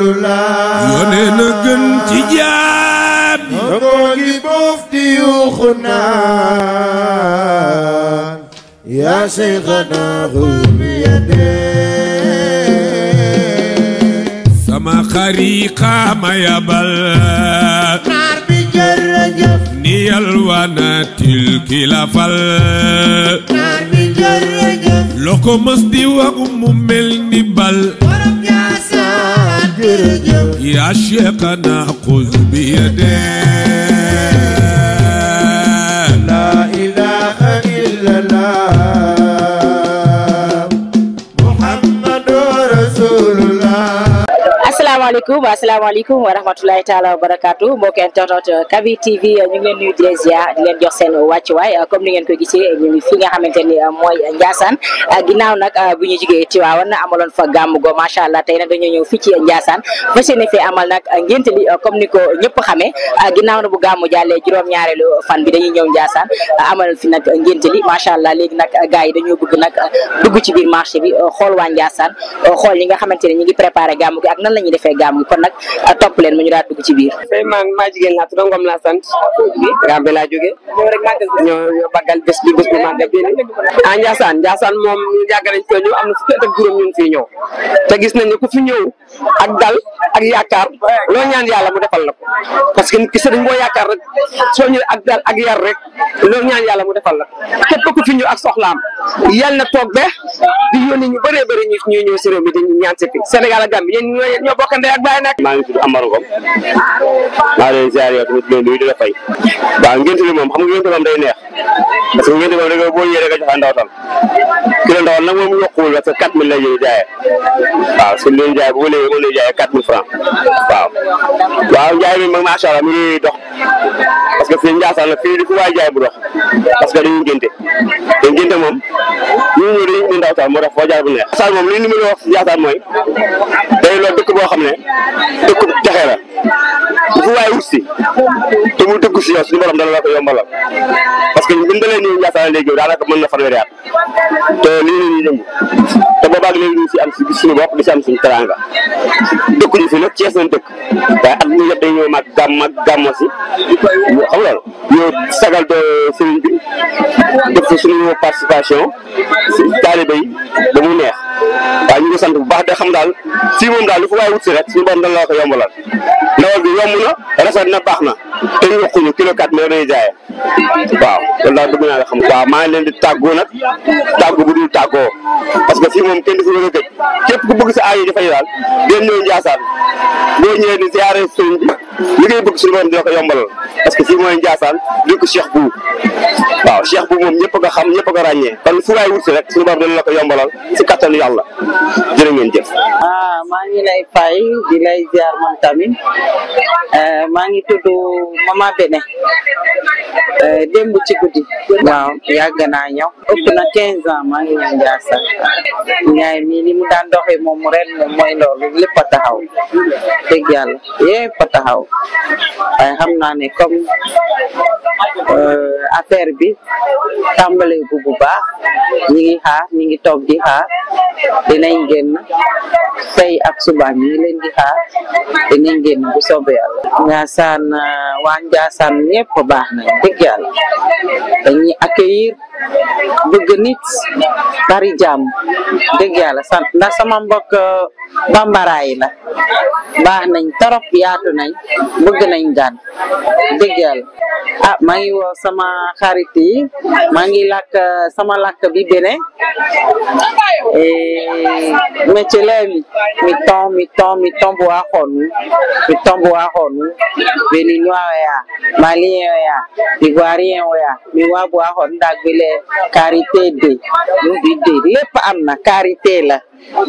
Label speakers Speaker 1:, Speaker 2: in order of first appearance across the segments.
Speaker 1: Rasulullah
Speaker 2: yónnee na gën ci jaam
Speaker 1: nangoo ngi boof di yuuxu naan yaa Seyxana xul bi
Speaker 2: sama xariqa ma yabal
Speaker 1: naar bi jërëjëf
Speaker 2: ni yalwaanatil ki la fal
Speaker 1: naar bi jërëjëf
Speaker 2: loo ko mës di wax mu mel ni bal
Speaker 1: borom Njaasaan jërëjëf
Speaker 2: yaa Cheikhana xuz bi
Speaker 1: la ilaha illallah Muhammadu Rasulullah.
Speaker 3: asalaamaaleykum wa rahmatulahi taala wa barakaatu mbokki internet Kabir TV ñu ngi leen nuyu di leen ziar di leen jox seen wàccuwaay comme ni ngeen ko gisee ñu ngi fi nga xamante ni mooy Ndiassane ginnaaw nag bu ñu jugee Tiwaawan amaloon fa gàmm go macha allah tey nag dañoo ñëw fii ci Ndiassane fas yéene fi amal nag ngénte li comme ni ko ñëpp xamee ginnaaw na bu gàmm jàllee juróom-ñaareelu fan bi dañuy ñëw Ndiassane amal fi nag ngénte li macha allah léegi nag gars yi dañoo bëgg nag dugg ci biir marché bi xool waa Ndiassane xool ñi nga xamante ne ñi ngi préparé gàmm gi ak nan la ñuy defee gàmm gi kon nag topp leen ma ñu daal dugg ci biir.
Speaker 4: tey maa jigéen laa tudd Ngom laa sant. Gambe laa jógee. ñoo baggal bés bu màggal bi Ndiassane moom ñu yàgg nañ fee ñëw am na fukki at ak juróom ñu ngi fiy ñëw te gis nañ ne ku fi ñëw ak dal ak yaakaar loo ñaan yàlla mu defal la ko parce que ki sëriñ boo yaakaar rek soo ñëwee ak dal ak yar rek loo ñaan yàlla mu defal la ko képp ku fi ñëw ak soxlaam yàlla na toog be di yónni ñu bëree bëri ñuy ñëw si réew mi di ñaan si fi Sénégal ak Gambie yéen ñoo bokkandee ak baay nag.
Speaker 5: maa ngi tudd Amar Ngom maa ngi leen ziar yow tamit di leen fay waaw ngénte li moom xam nga ngénte moom day neex parce que ngénte moom da nga boo ñëwee rek nga joxe ndawtal kilo ndawal nag moom yokkuwul parce que 4000 lay jaayee waaw su leen jaayee bu ko léegi moom lay jaayee 4000 francs waaw njaay mi macha allah mi ngi dox parce que fii Ndiassane la fii di fu waay jaay bu dox parce que dañuy ngénte te ngénte moom ñu ñëw dañuy indi ndawtal moo tax foo jaar bu neex Ndiassane moom li ni ma la wax Ndiassane mooy day loolu dëkk boo xam ne dëkk texe la bu fu waay wut si te mu dëkk si yow suñu borom dana la ko yombalal parce que bu ñu dalee ñëw Ndiassane léegi daanaka mën na fanweeri at te lii la ñuy yëngu te boobaag léegi ñu si am si suñu bopp di si am suñu teranga dëkkuñu fi nag Cees nañ dëkk waaye at mu yëpp dañuy ñëw mag gàmmo si xam nga ñoo sagal do sëriñ bi def fa suñu participation si taalibe yi ba mu neex waaye ñu ngi sant bu baax de xam daal fii moom daal lu fa waay wut si rek suñu borom dana la ko yombalal ndawal bi yomb na rafet na baax na te ñu waxuñu kilo 4 mais dañuy jaayee waaw loolu daal bëgg naa la xam. waaw maa ngi leen di tàggoo nag tàggu bu dul tàggoo parce que fii moom kenn du fi bëgg a gëj képp ku bëgg sa aajo dafay daal ngeen ñëw Ndiassane boo ñëwee di ziare sëriñ bi li ngay bëgg suñu borom dina ko yombalal parce que fii mooy Ndiassane dëkk Cheikh Bou waaw Cheikh Bou moom ñëpp a ko xam ñëpp a ko ràññee kon fu waay wut si rek suñu borom dina la ko yombalal si kattanu yàlla jërë ngeen jëf.
Speaker 6: maa ngi lay fay di lay ziar man tamit maa ngi tudd Mama Bene démb ci guddi waaw yàgg naa ñëw ëpp na 15 ans maa ngi ñëw Ndiassane ñaay mi ni mu daan doxee moom ren moom mooy loolu lépp a taxaw dëgg yàlla yépp a taxaw waaye xam naa ne comme affaire bi tàmbalee bu baax ñi ngi xaar ñi ngi toog di xaar dinañ génn tey ak suba ñi ngi leen di xaar dinañ génn bu soobee yàlla Ndiassane waa Ndiassane ñëpp baax nañ dëgg yàlla dañuy accueillir bëgg nit bari jàmm dëgg yàlla sant ndax sama mbokk bambara yi la baax nañ torop yaatu nañ bëgg nañ gan dëgg yàlla maa ngi woo sama xarit yi maa ngi làkk sama làkk bi bene mecelemi mi tombo axonu béninois oya malien oya ivoirien oya mi wabu axon ndag bile karité de nubi de lépp am na karité la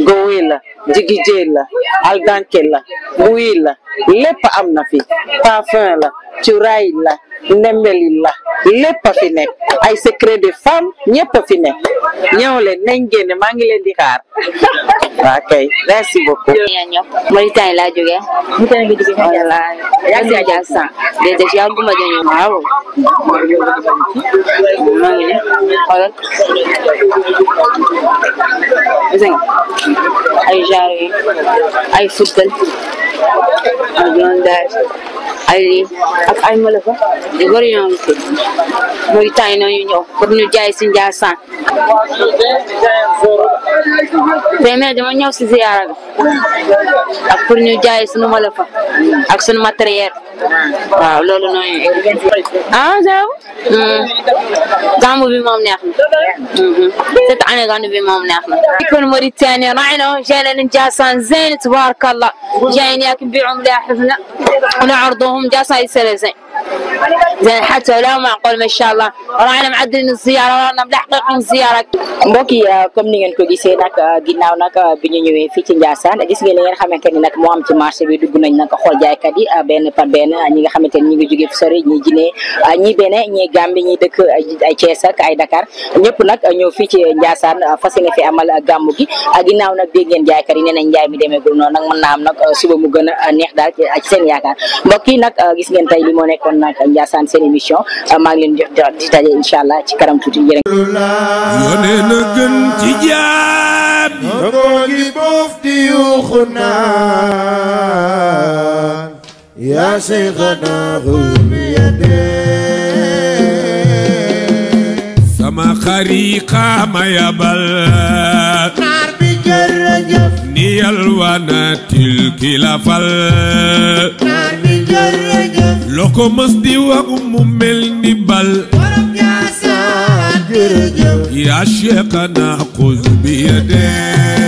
Speaker 6: gowe la jigijee la aldanke la buy la lépp am na fi parfum la cuuraay la ndembeli la lépp a fi nekk ay secret de femme ñëpp a fi nekk ñëw leen nañ génne maa ngi leen di xaar waa kay merci beaucoup.
Speaker 3: Mauritanie laa jógee. Mauritanie nga jógee voilà. yaa ngi si Ndiassane. déedéet yàgguma jógee waaw. maa ngi ne xoolal. gis nga ay genre ay football
Speaker 7: ak yoon daal ay ak ay malafa yu bëri ñoo ngi fi muy tay nañu ñëw pour ñu jaay si Ndiassane mais dama ñëw si ziyaara bi ak pour ñu jaay sunu malafa ak sunu matériel waaw loolu noonu zéro gàmmu bi moom neex na cette année gàmmu bi moom neex na يكون موريتانيا راعينا جاينا لنجاسان زين تبارك الله جايين ياك نبيعوا ملاحفنا ونعرضوهم جاسان يصير زين حتى لو معقول ما شاء الله راعينا معدلين الزيارة رانا ملحقين الزيارة
Speaker 3: mbokk yi comme ni ngeen ko gisee nag ginnaaw nag bi ñu ñëwee fii ci Ndiassane gis ngeen li ngeen xamante ni nag moo am ci marché bi dugg nañ nag xool jaaykat yi benn par benn ñi nga xamante ni ñi ngi jógee fu sori ñi Guinée ñi Bénin ñi Gambie ñi dëkk ay Thiès ak ay Dakar ñëpp nag ñëw fii ci Ndiassane fas yéene fi amal gàmmu gi ginnaaw nag dégg ngeen jaaykat yi nee nañ njaay mi demeegul noonu nag mën naa am nag suba mu gën a neex daal ci seen yaakaar mbokk yi nag gis ngeen tey li moo nekkoon nag Ndiassane seen émission maa ngi leen jox di daje incha allah ci kanam tuuti jërë
Speaker 2: yónnee na gën ci jaam
Speaker 1: ngi boof di yuuxu naan yaa Cheikhana xulli
Speaker 2: sama xariqa ma yabal
Speaker 1: naar bi jërëjëf
Speaker 2: ni yalwaanatil ki la fal
Speaker 1: naar bi jërëjëf
Speaker 2: loo ko mës di wax mu mel ni bal
Speaker 1: borom Ndiassane jërëjëf
Speaker 2: yaa Cheikhana xuz bi yadee